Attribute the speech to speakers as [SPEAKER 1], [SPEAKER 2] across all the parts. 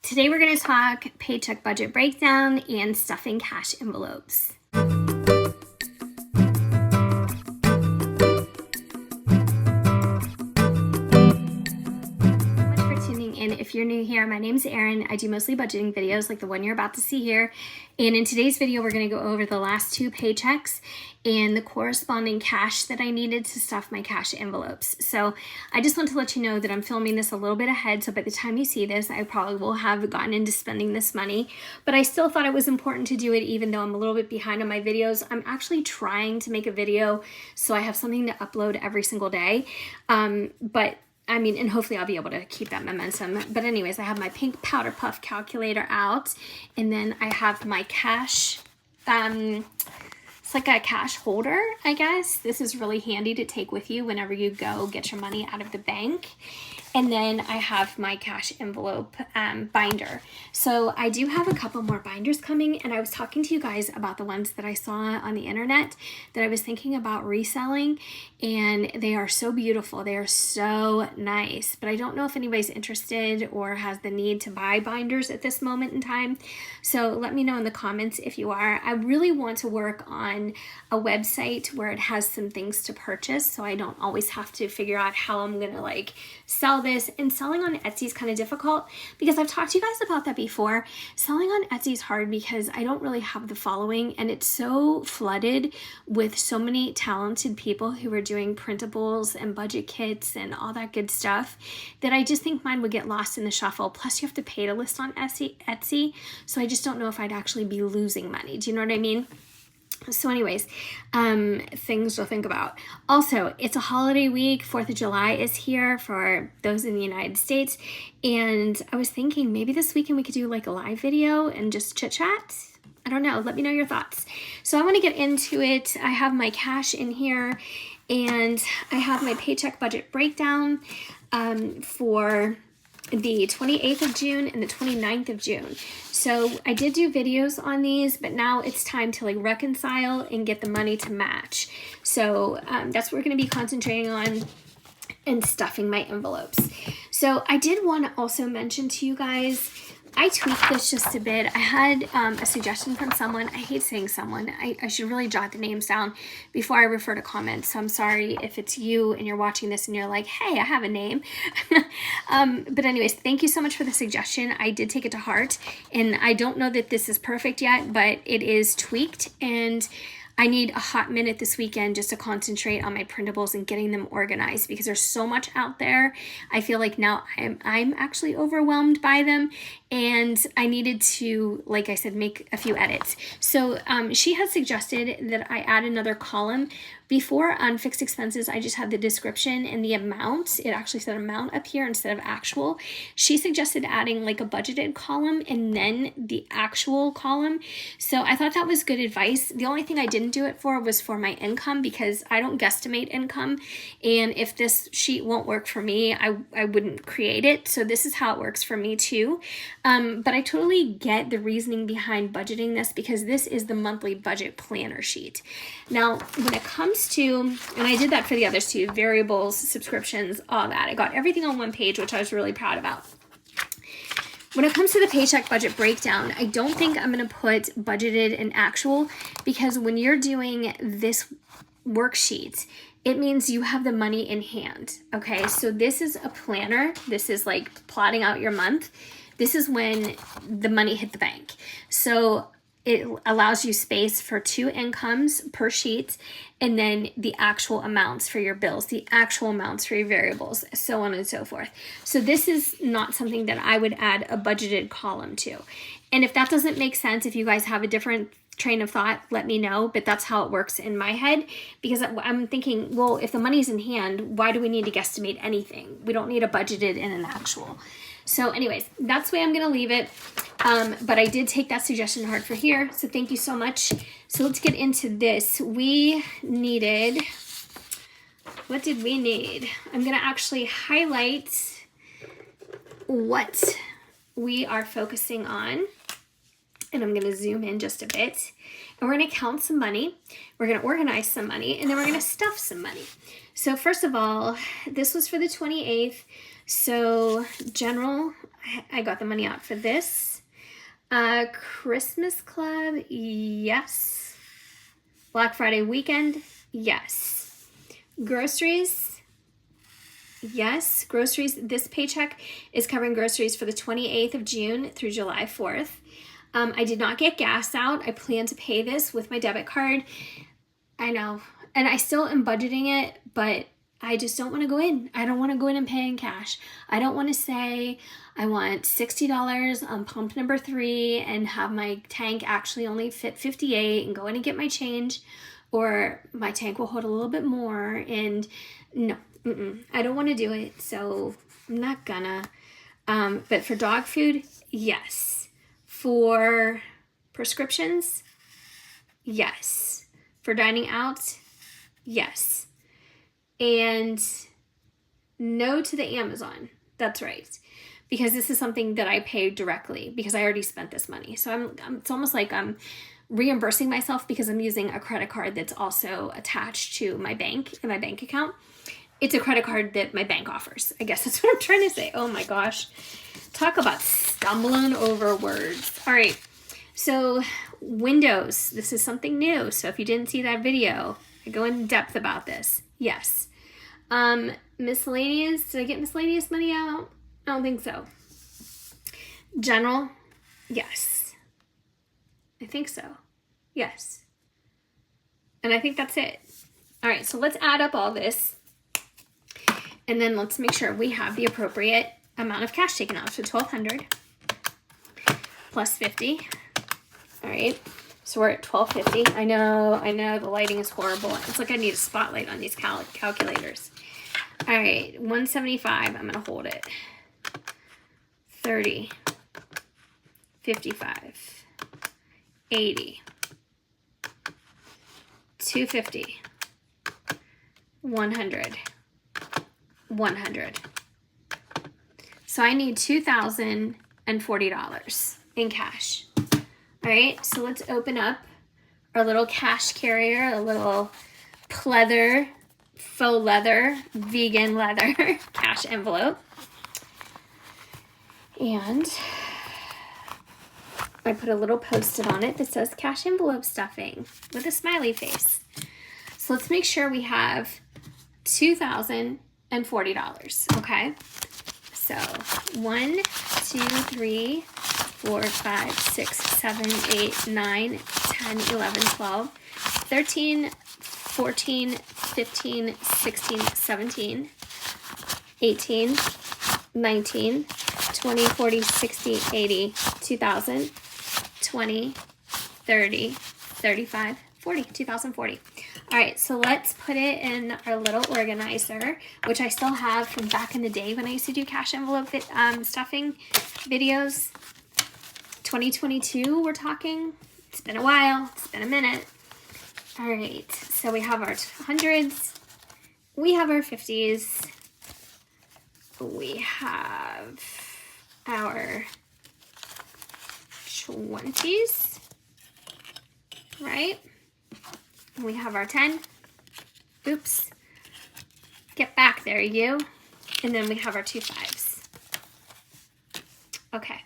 [SPEAKER 1] Today we're going to talk paycheck budget breakdown and stuffing cash envelopes. If you're new here, my name is Erin. I do mostly budgeting videos like the one you're about to see here. And in today's video, we're going to go over the last two paychecks and the corresponding cash that I needed to stuff my cash envelopes. So I just want to let you know that I'm filming this a little bit ahead. So by the time you see this, I probably will have gotten into spending this money. But I still thought it was important to do it even though I'm a little bit behind on my videos. I'm actually trying to make a video so I have something to upload every single day. And hopefully I'll be able to keep that momentum. But anyways, I have my pink powder puff calculator out. And then I have my cash, it's like a cash holder, I guess. This is really handy to take with you whenever you go get your money out of the bank. And then I have my cash envelope binder. So I do have a couple more binders coming, and I was talking to you guys about the ones that I saw on the internet that I was thinking about reselling, and they are so beautiful. They are so nice, but I don't know if anybody's interested or has the need to buy binders at this moment in time. So let me know in the comments if you are. I really want to work on a website where it has some things to purchase so I don't always have to figure out how I'm gonna like sell this. And selling on Etsy is kind of difficult because I've talked to you guys about that before. Selling on Etsy is hard because I don't really have the following, and it's so flooded with so many talented people who are doing printables and budget kits and all that good stuff that I just think mine would get lost in the shuffle. Plus you have to pay to list on Etsy, so I just don't know if I'd actually be losing money. Do you know what I mean? So anyways, things to think about. Also, it's a holiday week. 4th of July is here for those in the United States. And I was thinking maybe this weekend we could do like a live video and just chit chat. I don't know. Let me know your thoughts. So I want to get into it. I have my cash in here and I have my paycheck budget breakdown for the 28th of June and the 29th of June. So I did do videos on these, but now it's time to like reconcile and get the money to match. So that's what we're going to be concentrating on and stuffing my envelopes. So I did want to also mention to you guys, I tweaked this just a bit. I had a suggestion from someone. I hate saying someone. I should really jot the names down before I refer to comments. So I'm sorry if it's you and you're watching this and you're like, hey, I have a name. But anyways, thank you so much for the suggestion. I did take it to heart. And I don't know that this is perfect yet, but it is tweaked. And I need a hot minute this weekend just to concentrate on my printables and getting them organized because there's so much out there. I feel like now I'm actually overwhelmed by them, and I needed to, like I said, make a few edits. So she had suggested that I add another column. Before on fixed expenses, I just had the description and the amount. It actually said amount up here instead of actual. She suggested adding like a budgeted column and then the actual column. So I thought that was good advice. The only thing I didn't do it for was for my income because I don't guesstimate income. And if this sheet won't work for me, I wouldn't create it. So this is how it works for me too. But I totally get the reasoning behind budgeting this because this is the monthly budget planner sheet. Now, when it comes to, and I did that for the others too, variables, subscriptions, all that. I got everything on one page, which I was really proud about. When it comes to the paycheck budget breakdown, I don't think I'm going to put budgeted and actual because when you're doing this worksheet, it means you have the money in hand. Okay, so this is a planner. This is like plotting out your month. This is when the money hit the bank. So it allows you space for 2 incomes per sheet and then the actual amounts for your bills, the actual amounts for your variables, so on and so forth. So this is not something that I would add a budgeted column to. And if that doesn't make sense, if you guys have a different train of thought, let me know, but that's how it works in my head because I'm thinking, well, if the money's in hand, why do we need to guesstimate anything? We don't need a budgeted and an actual. So anyways, that's the way I'm going to leave it. But I did take that suggestion to heart for here. So thank you so much. So let's get into this. We needed, what did we need? I'm going to actually highlight what we are focusing on. And I'm going to zoom in just a bit. And we're going to count some money. We're going to organize some money. And then we're going to stuff some money. So first of all, this was for the 28th. So general, I got the money out for this. Christmas club, yes. Black Friday weekend, yes. Groceries, yes. Groceries, this paycheck is covering groceries for the 28th of June through July 4th. I did not get gas out. I plan to pay this with my debit card. I know. And I still am budgeting it, but I just don't want to go in. I don't want to go in and pay in cash. I don't want to say I want $60 on pump number 3 and have my tank actually only fit 58 and go in and get my change, or my tank will hold a little bit more. And no, I don't want to do it. So I'm not gonna. But for dog food, yes. For prescriptions, yes. For dining out, yes. And no to the Amazon. That's right. Because this is something that I pay directly because I already spent this money. So it's almost like I'm reimbursing myself because I'm using a credit card that's also attached to my bank in my bank account. It's a credit card that my bank offers. I guess that's what I'm trying to say. Oh my gosh. Talk about stumbling over words. All right. So windows, this is something new. So if you didn't see that video, I go in depth about this. Yes. Miscellaneous, did I get miscellaneous money out? I don't think so. General, yes. I think so. Yes. And I think that's it. All right, so let's add up all this. And then let's make sure we have the appropriate amount of cash taken out. So $1,200 plus 50. All right. So we're at $1,250. I know the lighting is horrible. It's like I need a spotlight on these calculators. All right, $175. I'm gonna hold it. 30, 55, 80, 250, 100, 100. So I need $2,040 in cash. All right, so let's open up our little cash carrier, a little pleather, faux leather, vegan leather cash envelope. And I put a little Post-it on it that says cash envelope stuffing with a smiley face. So let's make sure we have $2,040, okay? So 1, 2, 3, 4, 5, 6, 7, 8, 9, 10, 11, 12, 13, 14, 15, 16, 17, 18, 19, 20, 40, 60, 80, 2,000, 20, 30, 35, 40, 2,040. All right, so let's put it in our little organizer, which I still have from back in the day when I used to do cash envelope stuffing videos. 2022, we're talking. It's been a while. It's been a minute. All right, so we have our hundreds. We have our 50s. We have our 20s, right? We have our 10. Oops. Get back there, you. And then we have our 2 5s. Okay.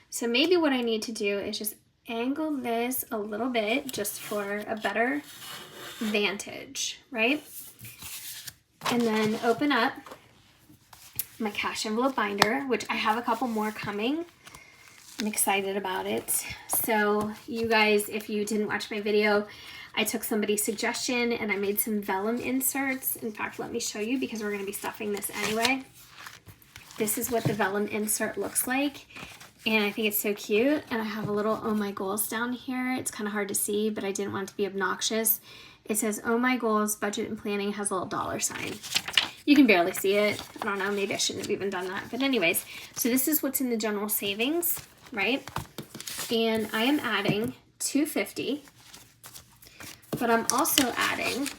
[SPEAKER 1] So maybe what I need to do is just angle this a little bit just for a better vantage, right? And then open up my cash envelope binder, which I have a couple more coming. I'm excited about it. So you guys, if you didn't watch my video, I took somebody's suggestion and I made some vellum inserts. In fact, let me show you because we're going to be stuffing this anyway. This is what the vellum insert looks like. And I think it's so cute. And I have a little oh my goals down here. It's kind of hard to see, but I didn't want it to be obnoxious. It says, oh my goals, budget and planning, has a little $sign. You can barely see it. I don't know, maybe I shouldn't have even done that. But anyways, so this is what's in the general savings, right? And I am adding $250, but I'm also adding,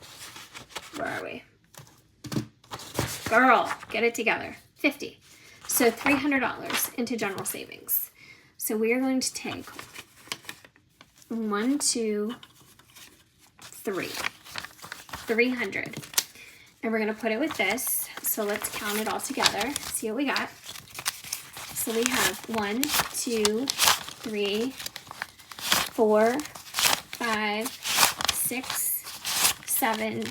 [SPEAKER 1] where are we? Girl, get it together, 50. So $300 into general savings. So we are going to take 1, 2, 3, 300. And we're going to put it with this. So So let's count it all together. See what we got. So we have 1, 2, 3, 4, 5, 6, 7,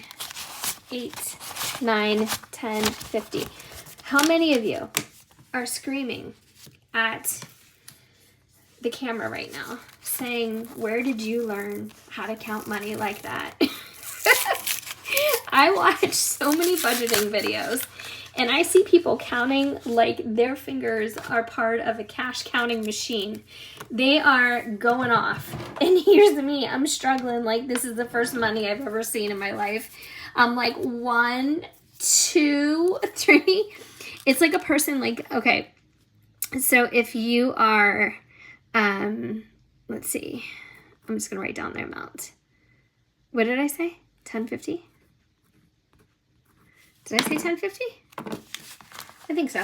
[SPEAKER 1] 8, 9, 10, 50. How many of you are screaming at the camera right now saying, where did you learn how to count money like that? I watch so many budgeting videos and I see people counting like their fingers are part of a cash counting machine. They are going off. And here's me, I'm struggling like this is the first money I've ever seen in my life. I'm like 1, 2, 3. It's like a person like, okay, so if you are, let's see, I'm just gonna write down their amount. What did I say? 1050? Did I say 1050? I think so.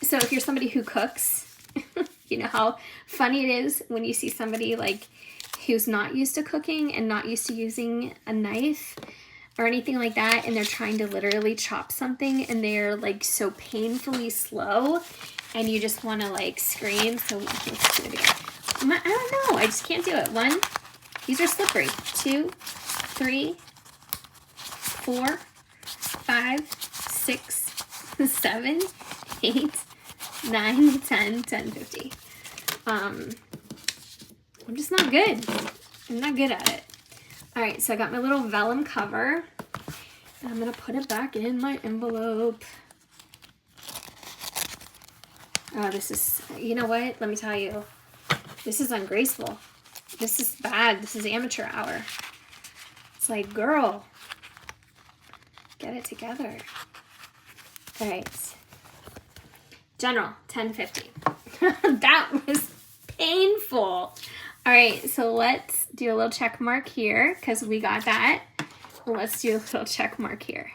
[SPEAKER 1] So if you're somebody who cooks, you know how funny it is when you see somebody like who's not used to cooking and not used to using a knife or anything like that, and they're trying to literally chop something and they're like so painfully slow and you just want to like scream. So let's do it again. I don't know. I just can't do it. 1, these are slippery. 2, 3, 4, 5, 6, 7, 8, 9, 10, 10, 50. I'm just not good. I'm not good at it. All right, so I got my little vellum cover. And I'm gonna put it back in my envelope. Oh, this is, you know what? Let me tell you. This is ungraceful. This is bad. This is amateur hour. It's like, girl, get it together. All right. General, 1050. That was painful. All right, so let's do a little check mark here because we got that. Let's do a little check mark here.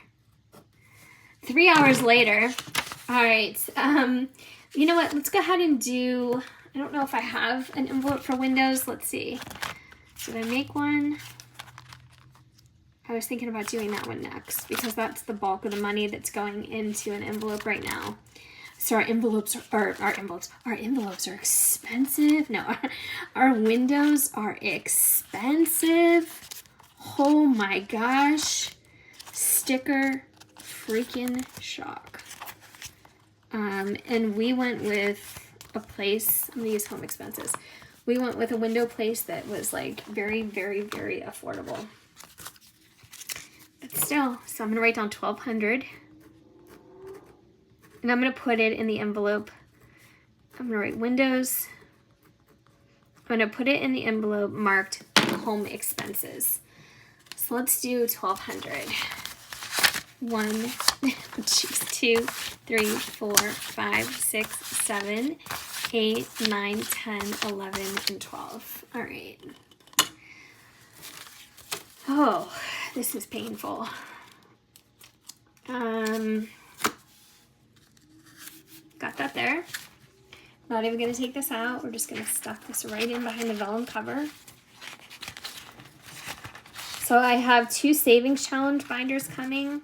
[SPEAKER 1] 3 hours later. All right. You know what? Let's go ahead and do, I don't know if I have an envelope for Windows. Let's see. Did I make one? I was thinking about doing that one next because that's the bulk of the money that's going into an envelope right now. So our envelopes are expensive. No, our windows are expensive. Oh my gosh. Sticker freaking shock. And we went with a place, I'm gonna use home expenses. We went with a window place that was like very, very, very affordable. But still, so I'm gonna write down 1,200. And I'm going to put it in the envelope. I'm going to write Windows. I'm going to put it in the envelope marked home expenses. So let's do 1,200. 1, 2, 3, 4, 5, 6, 7, 8, 9, 10, 11, and 12. All right. Oh, this is painful. Got that there. Not even going to take this out. We're just going to stuff this right in behind the vellum cover. So I have 2 savings challenge binders coming.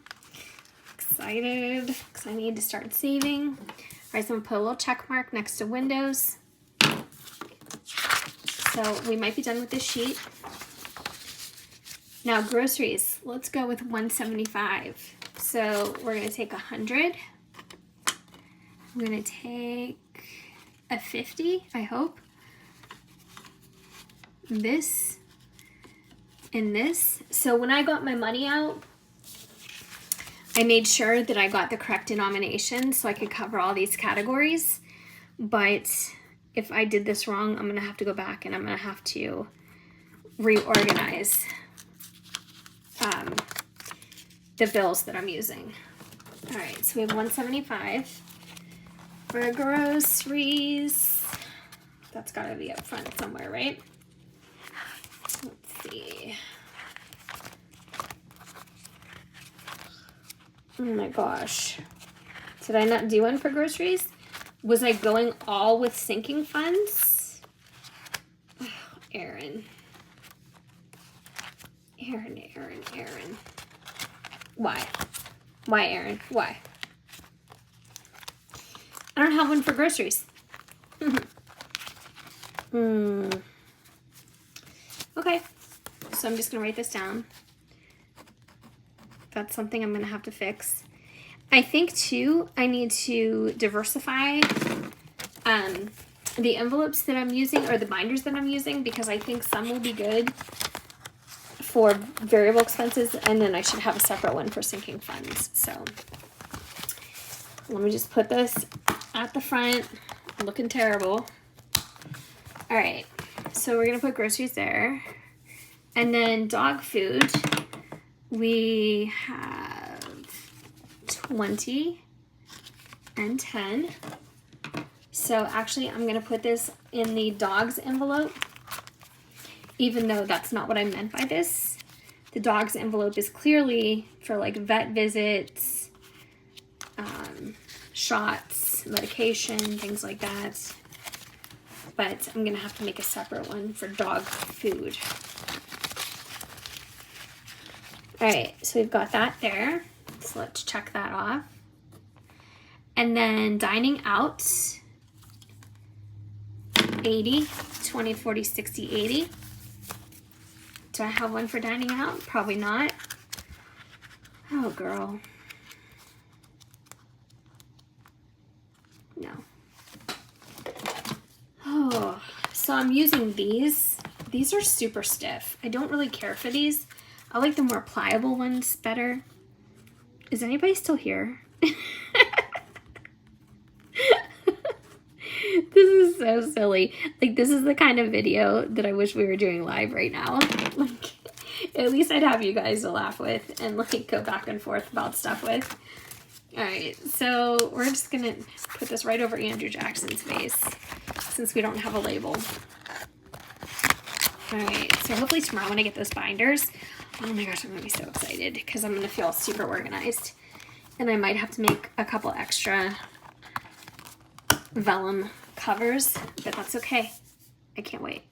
[SPEAKER 1] Excited because I need to start saving. All right, so I'm going to put a little check mark next to Windows. So we might be done with this sheet. Now groceries, let's go with 175. So we're going to take 100. I'm going to take a 50, I hope. This and this. So when I got my money out, I made sure that I got the correct denomination so I could cover all these categories. But if I did this wrong, I'm going to have to go back and I'm going to have to reorganize the bills that I'm using. All right, so we have 175. For groceries, that's got to be up front somewhere, right? Let's see. Oh my gosh. Did I not do one for groceries? Was I going all with sinking funds? Oh, Aaron. Aaron. Why? Why, Erin? Why? I don't have one for groceries. Okay, so I'm just gonna write this down. That's something I'm gonna have to fix. I think too, I need to diversify the envelopes that I'm using, or the binders that I'm using, because I think some will be good for variable expenses, and then I should have a separate one for sinking funds. So let me just put this at the front, looking terrible. All right, so we're gonna put groceries there. And then dog food, we have 20 and 10. So actually I'm gonna put this in the dogs envelope, even though that's not what I meant by this. The dogs envelope is clearly for like vet visits, shots, medication, things like that. But I'm gonna have to make a separate one for dog food. All right, so we've got that there. So let's check that off. And then dining out, 80, 20, 40, 60, 80. Do I have one for dining out? Probably not. Oh, girl. No. Oh, so I'm using these. These are super stiff. I don't really care for these. I like the more pliable ones better. Is anybody still here? This is so silly. Like, this is the kind of video that I wish we were doing live right now. Like, at least I'd have you guys to laugh with and like go back and forth about stuff with. All right, so we're just gonna put this right over Andrew Jackson's face since we don't have a label. All right, so hopefully tomorrow when I get those binders, oh my gosh, I'm gonna be so excited because I'm gonna feel super organized. And I might have to make a couple extra vellum covers, but that's okay. I can't wait.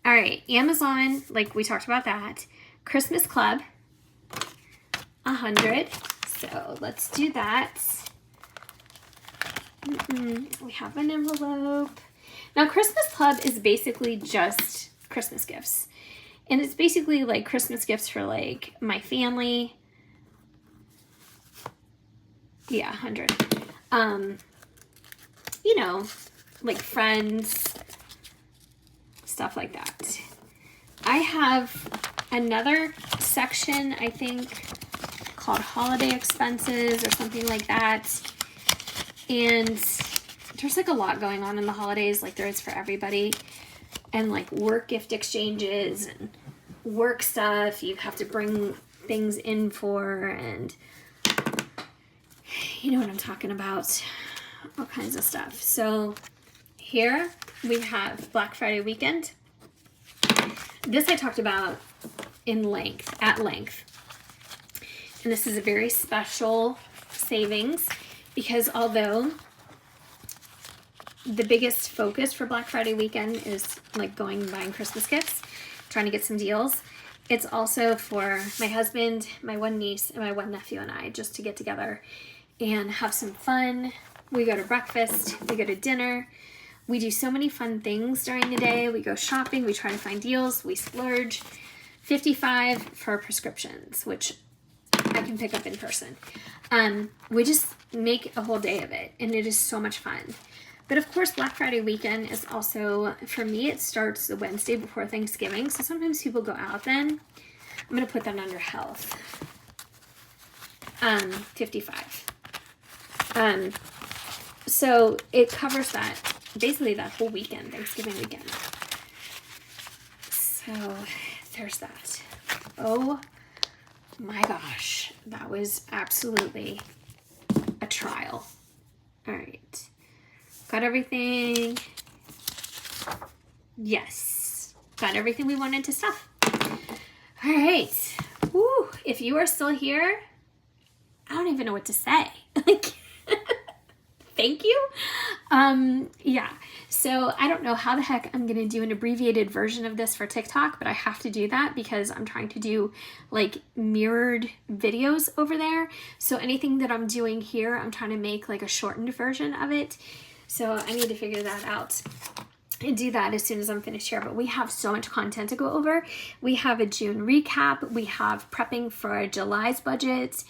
[SPEAKER 1] All right, Amazon, like we talked about that. Christmas Club, 100. So let's do that. We have an envelope. Now, Christmas Club is basically just Christmas gifts. And it's basically like Christmas gifts for like my family. Yeah, 100. You know, like friends, stuff like that. I have another section, I think, called holiday expenses or something like that. And there's like a lot going on in the holidays, like there is for everybody. And like work gift exchanges and work stuff you have to bring things in for, and you know what I'm talking about, all kinds of stuff. So here we have Black Friday weekend. This I talked about at length. And this is a very special savings because although the biggest focus for Black Friday weekend is like going and buying Christmas gifts, trying to get some deals, it's also for my husband, my one niece, and my one nephew and I just to get together and have some fun. We go to breakfast, we go to dinner. We do so many fun things during the day. We go shopping, we try to find deals, we splurge. $55 for prescriptions, which I can pick up in person. We just make a whole day of it, and it is so much fun. But of course, Black Friday weekend is also, for me, it starts the Wednesday before Thanksgiving. So sometimes people go out then. I'm going to put that under health. 55. So it covers that, basically that whole weekend, Thanksgiving weekend. So there's that. Oh my gosh, that was absolutely a trial. All right. Got everything. Yes. Got everything we wanted to stuff. All right. Woo. If you are still here, I don't even know what to say. Like, thank you. Yeah. So I don't know how the heck I'm gonna do an abbreviated version of this for TikTok, but I have to do that because I'm trying to do like mirrored videos over there. So anything that I'm doing here, I'm trying to make like a shortened version of it. So I need to figure that out and do that as soon as I'm finished here. But we have so much content to go over. We have a June recap. We have prepping for July's budget,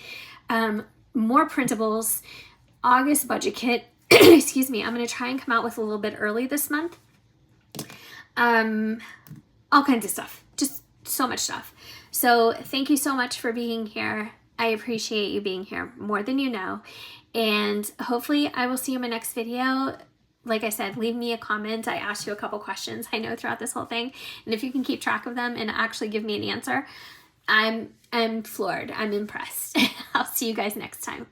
[SPEAKER 1] more printables, August budget kit. Excuse me. I'm going to try and come out with a little bit early this month. All kinds of stuff. Just so much stuff. So thank you so much for being here. I appreciate you being here more than you know. And hopefully I will see you in my next video. Like I said, leave me a comment. I asked you a couple questions, I know, throughout this whole thing. And if you can keep track of them and actually give me an answer, I'm floored. I'm impressed. I'll see you guys next time.